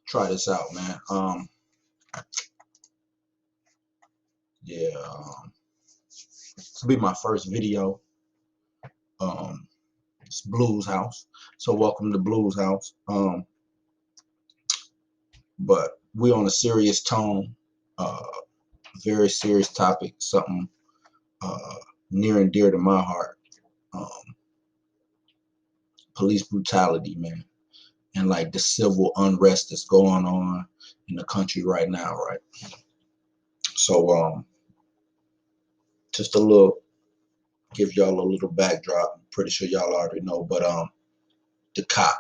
try this out, man. Yeah, this will be my first video. It's Blues House, so welcome to Blues House. But we on a serious tone, very serious topic, something near and dear to my heart. Police brutality, man, and like the civil unrest that's going on in the country right now, right? So, just a little, give y'all a little backdrop. I'm pretty sure y'all already know, but the cop,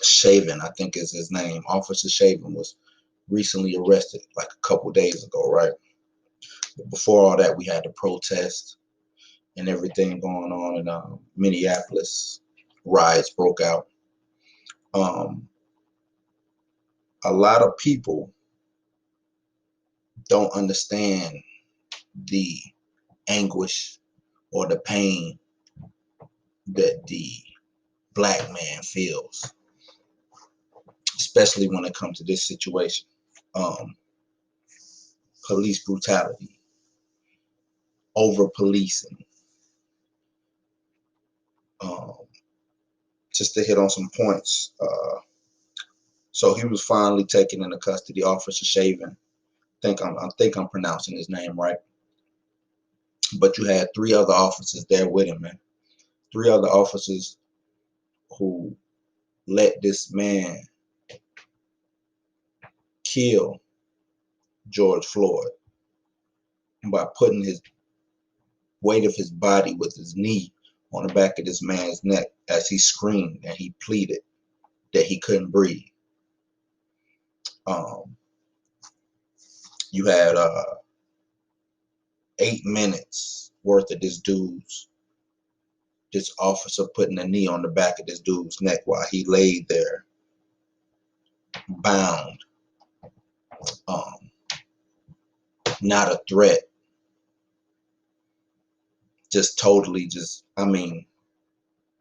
Shaven, I think is his name, Officer Shaven, was recently arrested like a couple days ago, right? But before all that, we had the protest and everything going on in Minneapolis. Riots broke out. A lot of people don't understand the anguish or the pain that the black man feels, especially when it comes to this situation. Police brutality, over policing. Just to hit on some points. So he was finally taken into custody, Officer Shaven. I think I'm pronouncing his name right. But you had 3 other officers there with him, man. 3 other officers who let this man kill George Floyd by putting his weight of his body with his knee on the back of this man's neck as he screamed and he pleaded that he couldn't breathe. You had 8 minutes worth of this officer putting a knee on the back of this dude's neck while he laid there bound, not a threat, just totally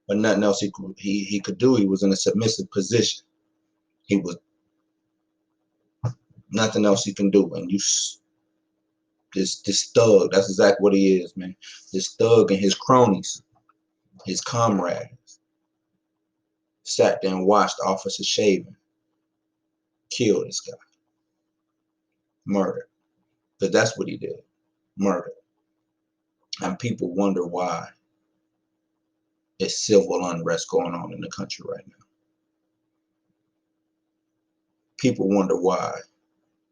but nothing else he could do. He was in a submissive position. He was nothing else he can do. And this thug, that's exactly what he is, man. This thug and his cronies, his comrades, sat there and watched Officer Shaven kill this guy. Murder. Because that's what he did. Murder. And people wonder why there's civil unrest going on in the country right now. People wonder why,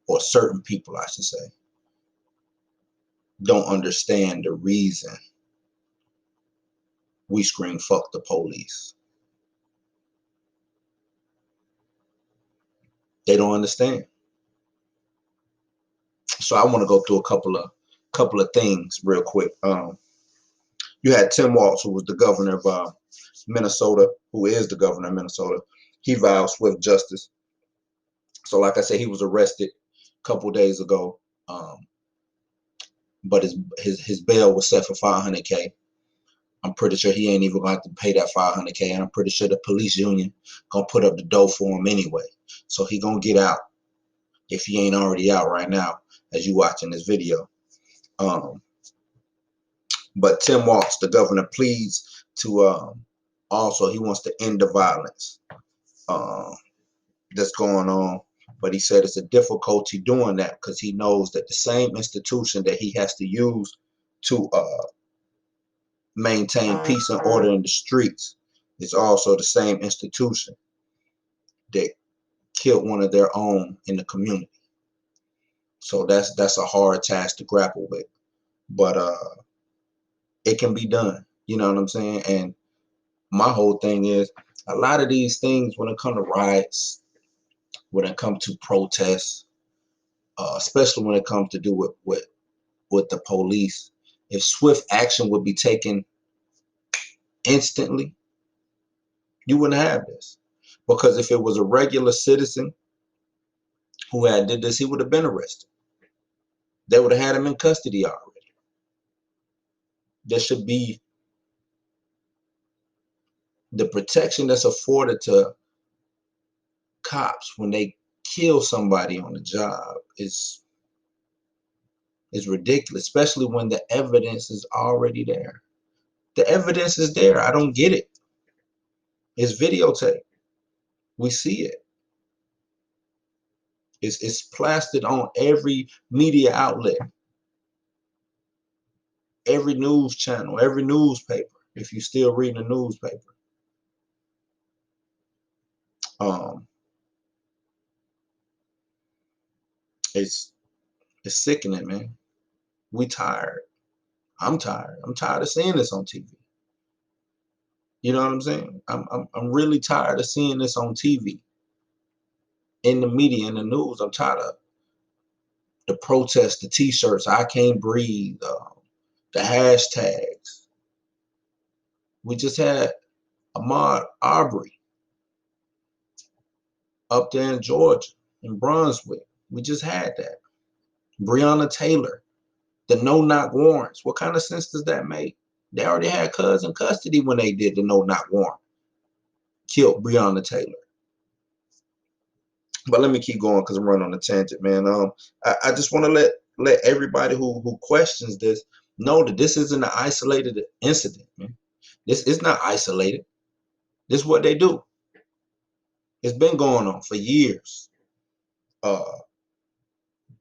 or certain people, I should say, don't understand the reason we scream fuck the police. They don't understand. So I want to go through a couple of things real quick. You had Tim Walz, who was the governor of Minnesota, who is the governor of Minnesota. He vowed swift justice. So like I said, he was arrested a couple days ago, but his bail was set for $500K. I'm pretty sure he ain't even going to have to pay that $500K, and I'm pretty sure the police union gonna put up the dough for him anyway. So he gonna get out if he ain't already out right now as you watching this video. But Tim Walz, the governor, pleads to also, he wants to end the violence that's going on. But he said it's a difficulty doing that because he knows that the same institution that he has to use to maintain peace and order in the streets is also the same institution that killed one of their own in the community. So that's a hard task to grapple with. But it can be done. You know what I'm saying? And my whole thing is, a lot of these things, when it comes to riots, when it comes to protests, especially when it comes to do with the police, if swift action would be taken instantly, you wouldn't have this. Because if it was a regular citizen who had did this, he would have been arrested. They would have had him in custody already. There should be the protection that's afforded to cops, when they kill somebody on the job, is ridiculous, especially when the evidence is already there. The evidence is there. I don't get it. It's videotape. We see it. It's plastered on every media outlet, every news channel, every newspaper, if you're still reading a newspaper. It's sickening, man. We tired. I'm tired. I'm tired of seeing this on TV. You know what I'm saying? I'm really tired of seeing this on TV, in the media, in the news. I'm tired of the protests, the T-shirts, I can't breathe, the hashtags. We just had Ahmaud Arbery up there in Georgia, in Brunswick. We just had that. Breonna Taylor, the no-knock warrants. What kind of sense does that make? They already had cuz in custody when they did the no-knock warrant. Killed Breonna Taylor. But let me keep going because I'm running on a tangent, man. I just want to let everybody who questions this know that this isn't an isolated incident, man. This is not isolated. This is what they do. It's been going on for years.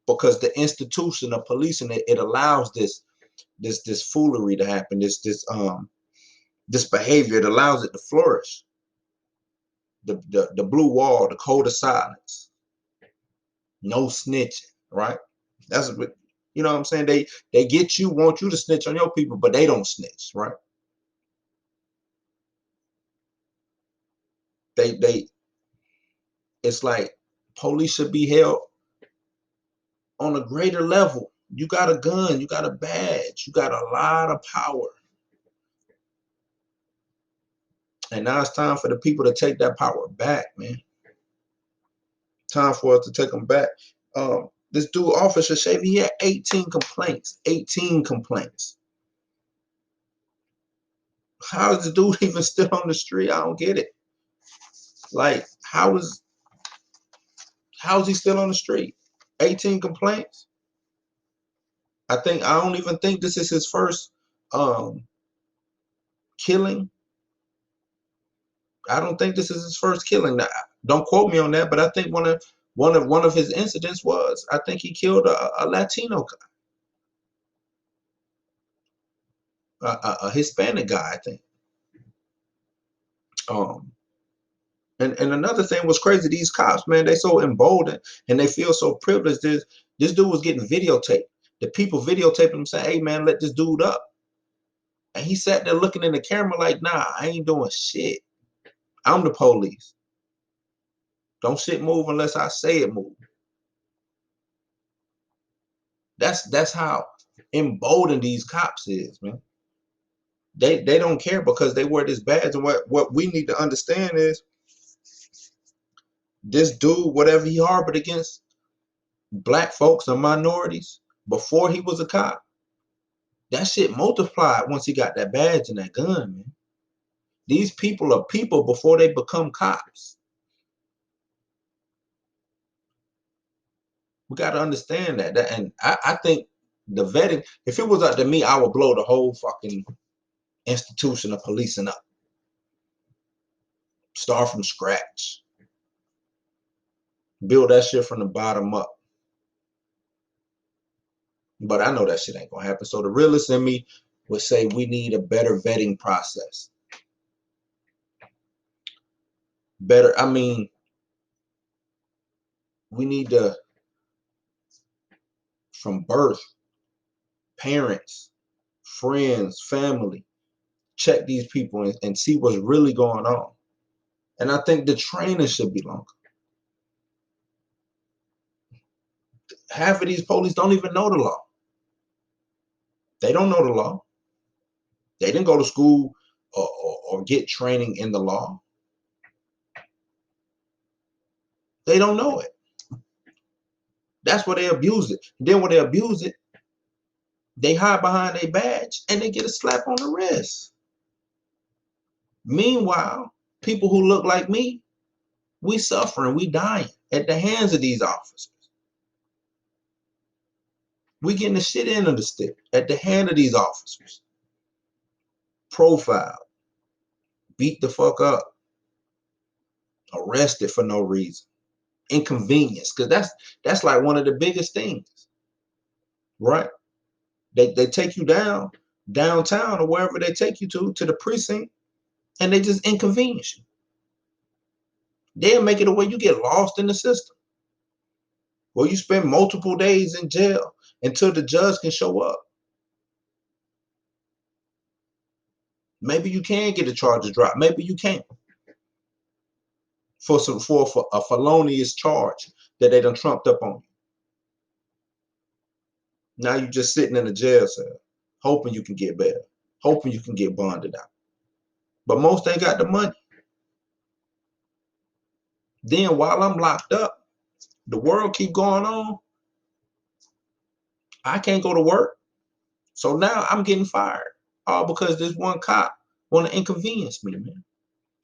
Because the institution of policing, it allows this foolery to happen, this behavior. It allows it to flourish. The blue wall, the code of silence, no snitching, right? That's what, you know what I'm saying? They get you, want you to snitch on your people, but they don't snitch, right? They it's like police should be held on a greater level. You got a gun, you got a badge, you got a lot of power. And now it's time for the people to take that power back, man. Time for us to take them back. This dude, Officer Shavy, he had 18 complaints. 18 complaints. How is the dude even still on the street? I don't get it. Like, how is he still on the street? 18 complaints. I don't even think this is his first killing. I don't think this is his first killing. Now, don't quote me on that, but I think one of his incidents was, I think he killed a Latino guy, a Hispanic guy, I think. And another thing was crazy. These cops, man, they so emboldened and they feel so privileged. This dude was getting videotaped. The people videotaping him saying, "Hey, man, let this dude up." And he sat there looking in the camera like, "Nah, I ain't doing shit. I'm the police. Don't shit move unless I say it move." That's how emboldened these cops is, man. They don't care because they wear this badge. And what we need to understand is, this dude, whatever he harbored against black folks or minorities before he was a cop, that shit multiplied once he got that badge and that gun, man. These people are people before they become cops. We got to understand that. And I think the vetting, if it was up to me, I would blow the whole fucking institution of policing up. Start from scratch. Build that shit from the bottom up. But I know that shit ain't gonna happen. So the realist in me would say we need a better vetting process. Better, I mean, we need to, from birth, parents, friends, family, check these people and see what's really going on. And I think the training should be longer. Half of these police don't even know the law. They don't know the law. They didn't go to school or get training in the law. They don't know it. That's where they abuse it. Then when they abuse it, they hide behind a badge and they get a slap on the wrist. Meanwhile, people who look like me, We suffering, we dying at the hands of these officers. We getting the shit end of the stick at the hand of these officers. Profiled, beat the fuck up, arrested for no reason, inconvenience, because that's like one of the biggest things, right? They take you downtown or wherever they take you to the precinct, and they just inconvenience you. They'll make it a way you get lost in the system, or you spend multiple days in jail until the judge can show up. Maybe you can get the charges dropped. Maybe you can't. For a felonious charge that they done trumped up on you. Now you're just sitting in a jail cell, hoping you can get bail, hoping you can get bonded out. But most ain't got the money. Then while I'm locked up, the world keep going on. I can't go to work. So now I'm getting fired. All because this one cop want to inconvenience me, man.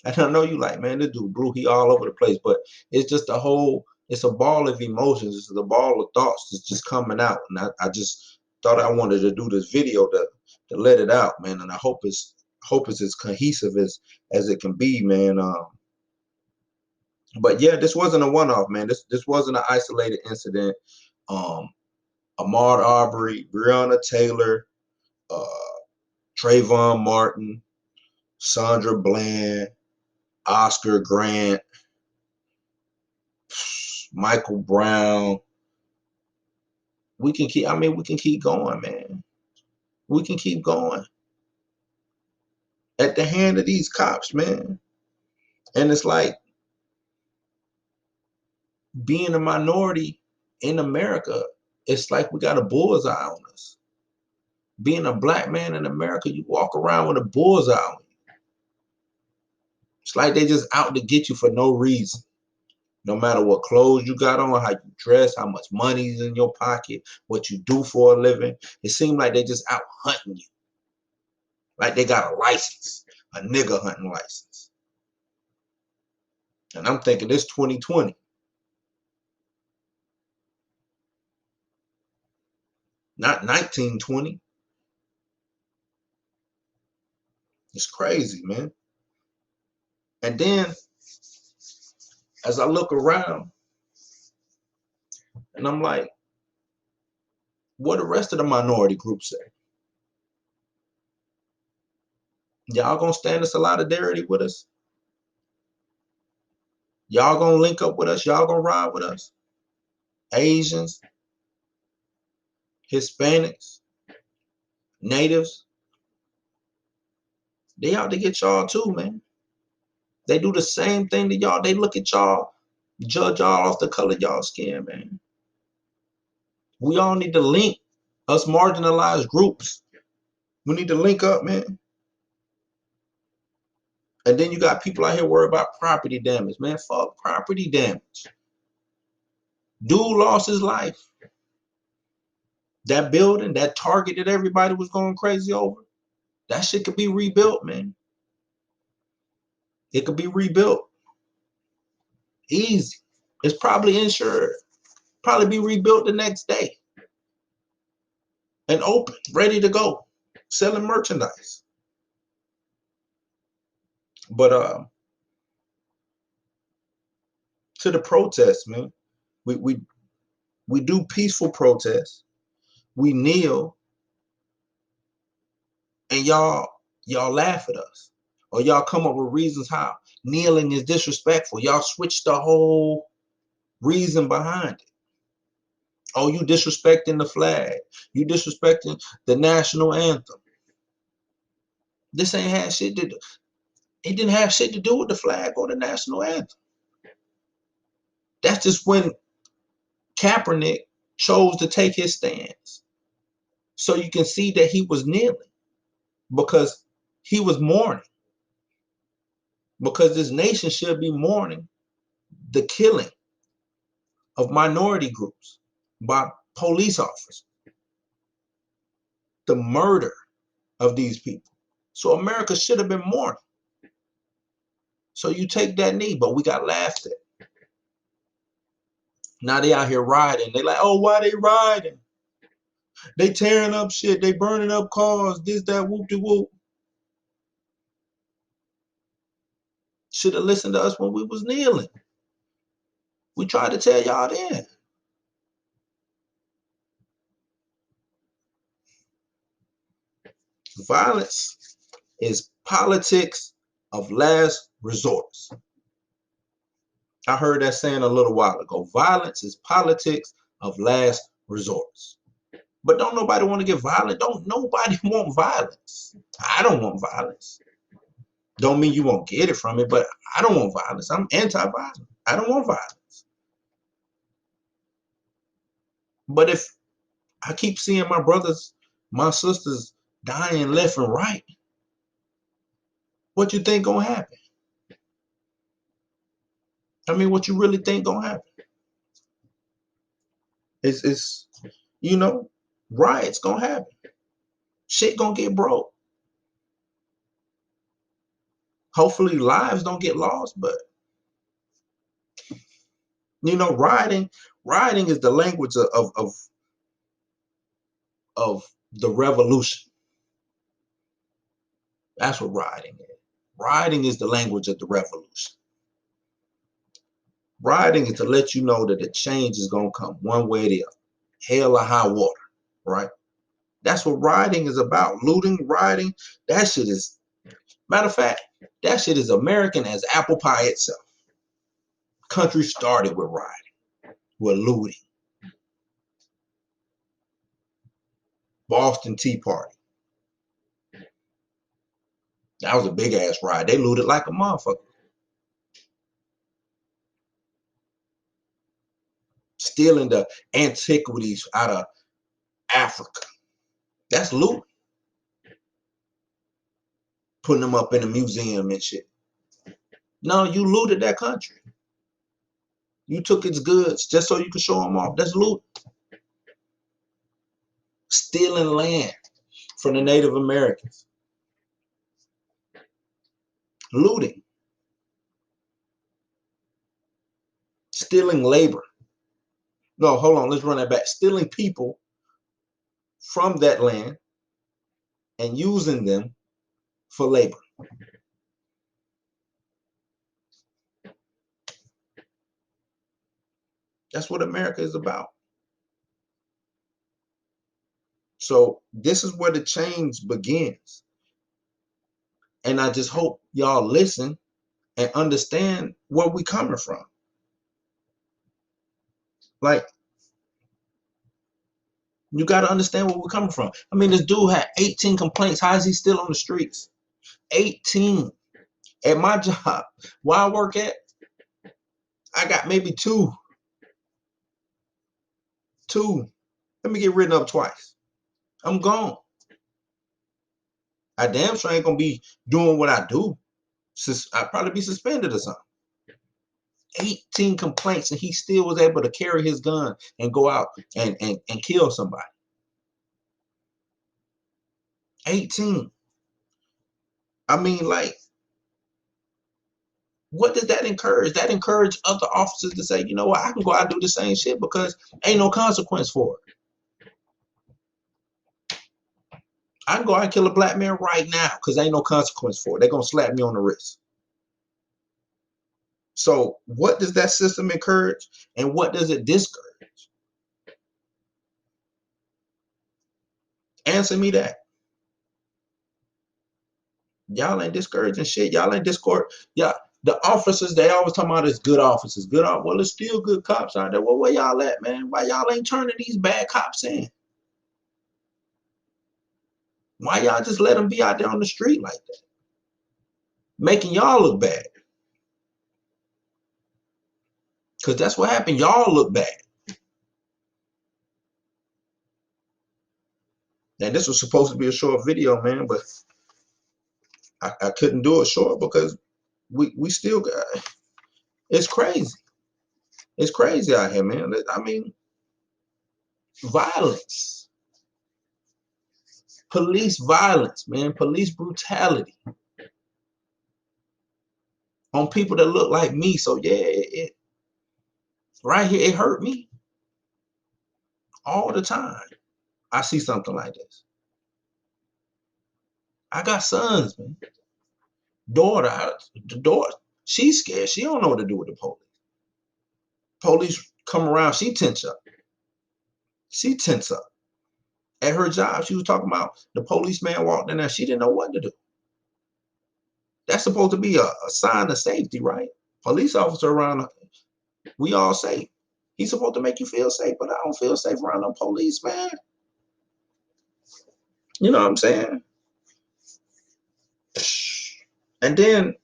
And I know you like, man, this dude Blue, he all over the place. But it's just a whole, it's a ball of emotions. It's a ball of thoughts that's just coming out. And I just thought I wanted to do this video to let it out, man. And I hope it's as cohesive as it can be, man. But yeah, this wasn't a one-off, man. This wasn't an isolated incident. Ahmaud Arbery, Breonna Taylor, Trayvon Martin, Sandra Bland, Oscar Grant, Michael Brown. We can keep, we can keep going, man. We can keep going. At the hand of these cops, man. And it's like being a minority in America, it's like we got a bullseye on us. Being a black man in America, you walk around with a bullseye on you. It's like they just out to get you for no reason. No matter what clothes you got on, how you dress, how much money's in your pocket, what you do for a living. It seems like they just out hunting you. Like they got a license, a nigga hunting license. And I'm thinking this 2020. Not 1920. It's crazy, man. And then as I look around and I'm like, what the rest of the minority groups say? Y'all gonna stand in solidarity with us? Y'all gonna link up with us? Y'all gonna ride with us? Asians, Hispanics, natives, they out to get y'all too, man. They do the same thing to y'all. They look at y'all, judge y'all off the color of y'all skin, man. We all need to link, us marginalized groups. We need to link up, man. And then you got people out here worried about property damage, man. Fuck property damage. Dude lost his life. That building, that Target that everybody was going crazy over, that shit could be rebuilt, man. It could be rebuilt. Easy. It's probably insured. Probably be rebuilt the next day. And open, ready to go. Selling merchandise. But to the protests, man. We do peaceful protests. We kneel, and y'all laugh at us. Or y'all come up with reasons how kneeling is disrespectful. Y'all switch the whole reason behind it. Oh, you disrespecting the flag. You disrespecting the national anthem. This ain't had shit to do. It didn't have shit to do with the flag or the national anthem. That's just when Kaepernick chose to take his stance. So you can see that he was kneeling because he was mourning. Because this nation should be mourning the killing of minority groups by police officers, the murder of these people. So America should have been mourning. So you take that knee, but we got laughed at. Now they out here riding. They like, oh, why they riding? They tearing up shit. They burning up cars. This, that, whoop de whoop. Should have listened to us when we was kneeling. We tried to tell y'all then. Violence is politics of last resort. I heard that saying a little while ago. Violence is politics of last resorts. But don't nobody want to get violent. Don't nobody want violence. I don't want violence. Don't mean you won't get it from me, but I don't want violence. I'm anti-violence. I don't want violence. But if I keep seeing my brothers, my sisters dying left and right, what you think gonna happen? I mean, what you really think gonna happen? It's you know, riots gonna happen. Shit gonna get broke. Hopefully lives don't get lost, but you know, rioting is the language of the revolution. That's what rioting is. Rioting is the language of the revolution. Rioting is to let you know that the change is gonna come one way or the other, hell or high water, right? That's what rioting is about. Looting, rioting, that shit is, matter of fact, that shit is American as apple pie itself. Country started with rioting, with looting. Boston Tea Party. That was a big ass riot. They looted like a motherfucker. Stealing the antiquities out of Africa. That's loot. Putting them up in a museum and shit. No, you looted that country. You took its goods just so you could show them off. That's loot. Stealing land from the Native Americans. Looting. Stealing labor. No, hold on. Let's run that back. Stealing people from that land and using them for labor. That's what America is about. So this is where the change begins. And I just hope y'all listen and understand where we coming from. Like, you got to understand where we're coming from. I mean, this dude had 18 complaints. How is he still on the streets? 18. At my job, where I work at, I got maybe two. Let me get written up twice. I'm gone. I damn sure ain't gonna be doing what I do. I'd probably be suspended or something. 18 complaints, and he still was able to carry his gun and go out and kill somebody. 18. I mean, like, what does that encourage? That encourage other officers to say, you know what, I can go out and do the same shit because ain't no consequence for it. I can go out and kill a black man right now because ain't no consequence for it. They're going to slap me on the wrist. So what does that system encourage and what does it discourage? Answer me that. Y'all ain't discouraging shit. Y'all ain't discord. Yeah, the officers, they always talking about it's good officers. Good, well, it's still good cops out there. Well, where y'all at, man? Why y'all ain't turning these bad cops in? Why y'all just let them be out there on the street like that? Making y'all look bad. Because that's what happened. Y'all look bad. And this was supposed to be a short video, man, but I couldn't do it short because we still got, it's crazy. It's crazy out here, man. I mean, violence. Police violence, man. Police brutality. On people that look like me. So, yeah, Right here, it hurt me all the time. I see something like this. I got sons, man. The daughter, she's scared. She don't know what to do with the police. Police come around, she tense up. She tense up. At her job, she was talking about the policeman walked in there. She didn't know what to do. That's supposed to be a sign of safety, right? Police officer around, we all safe. He's supposed to make you feel safe, but I don't feel safe around no police, man. You know what I'm saying? And then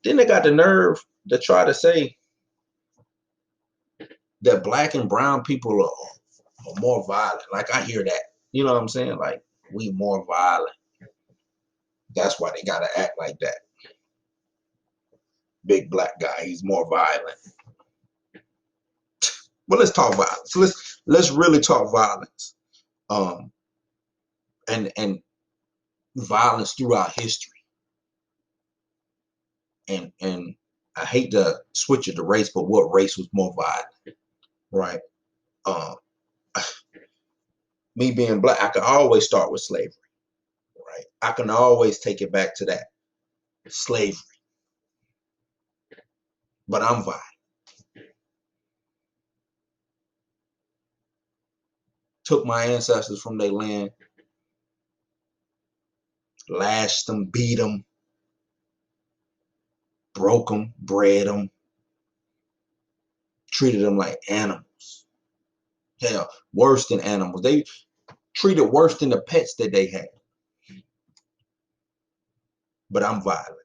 they got the nerve to try to say that black and brown people are more violent. Like, I hear that. You know what I'm saying? Like, we more violent. That's why they gotta act like that. Big black guy, he's more violent. But let's talk violence. Let's really talk violence. And violence throughout history. And I hate to switch it to race, but what race was more violent, right? Um, me being black, I can always start with slavery, right? I can always take it back to that slavery, but I'm violent. Took my ancestors from their land, lashed them, beat them, broke them, bred them, treated them like animals. Hell, worse than animals. They treated worse than the pets that they had. But I'm violent.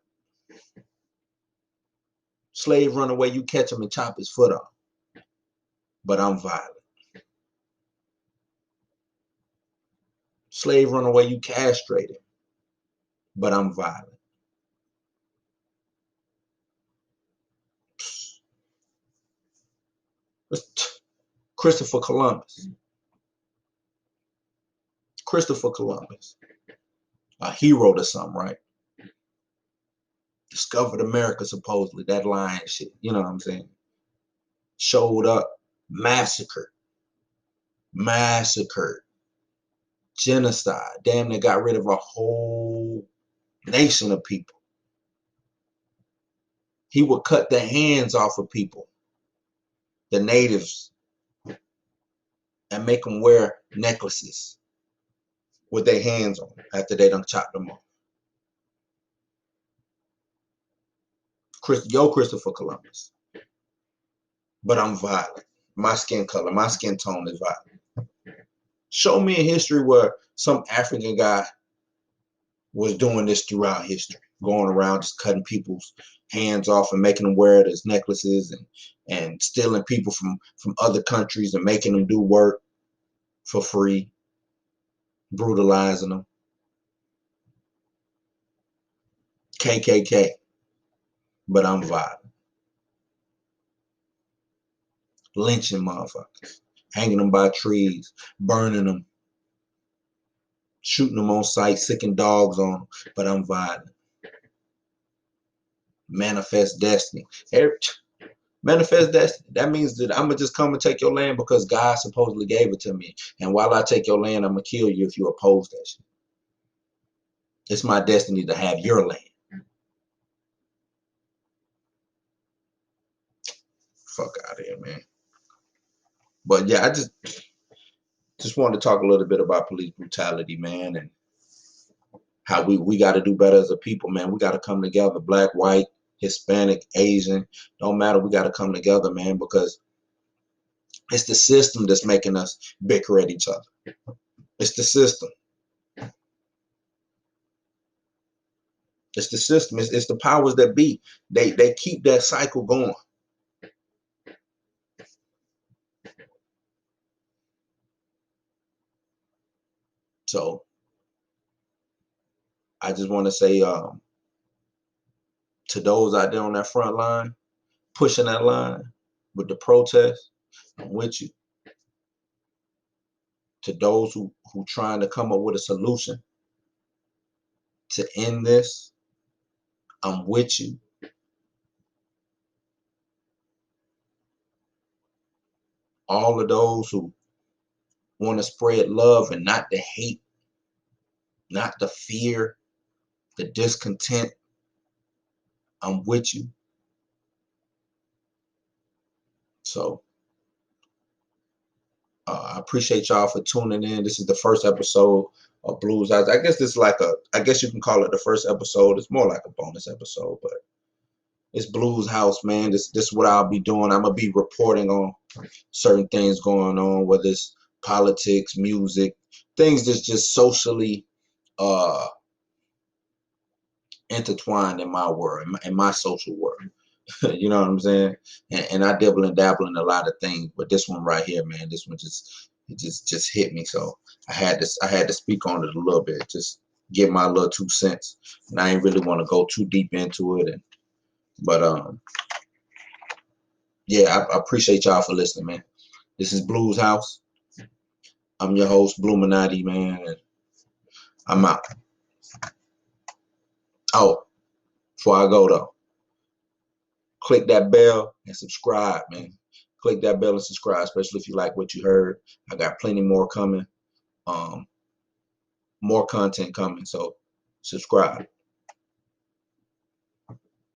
Slave run away, you catch him and chop his foot off. But I'm violent. Slave run away, you castrate him. But I'm violent. Christopher Columbus. Christopher Columbus. A hero to some, right? Discovered America, supposedly. That lying shit. You know what I'm saying? Showed up. Massacred. Genocide. Damn, they got rid of a whole nation of people. He would cut the hands off of people, the natives, and make them wear necklaces with their hands on after they done chopped them off. Christopher Columbus. But I'm violent. My skin color, my skin tone is violent. Show me a history where some African guy was doing this throughout history, going around just cutting people's hands off and making them wear it as necklaces, and stealing people from other countries and making them do work for free, brutalizing them. KKK. But I'm violent. Lynching motherfuckers. Hanging them by trees. Burning them. Shooting them on sight. Sicking dogs on them. But I'm violent. Manifest destiny. Manifest destiny. That means that I'm going to just come and take your land because God supposedly gave it to me. And while I take your land, I'm going to kill you if you oppose that shit. It's my destiny to have your land. Fuck out of here, man. But yeah, I just wanted to talk a little bit about police brutality, man, and how we got to do better as a people, man. We got to come together, black, white, Hispanic, Asian, don't matter. We got to come together, man, because it's the system that's making us bicker at each other. It's the system. It's the system. It's the powers that be. They keep that cycle going. So I just want to say to those out there on that front line, pushing that line with the protest, I'm with you. To those who trying to come up with a solution to end this, I'm with you. all of those who want to spread love and not the hate, not the fear, the discontent, I'm with you. So I appreciate y'all for tuning in. This is the first episode of Blues House. I guess this is like I guess you can call it the first episode. It's more like a bonus episode, but it's Blues House, man. This is what I'll be doing. I'm gonna be reporting on certain things going on, whether it's politics, music, things that's just socially uh intertwined in my world, in my social world. You know what I'm saying? And I dabble and dabble in a lot of things, but this one right here, man, this one just hit me. So I had to speak on it a little bit, just give my little 2 cents. And I ain't really want to go too deep into it. But yeah, I appreciate y'all for listening, man. This is Blues House. I'm your host, Bluminati, man, and I'm out. Oh, before I go though, click that bell and subscribe, man. Click that bell and subscribe, especially if you like what you heard. I got plenty more coming. More content coming, so subscribe.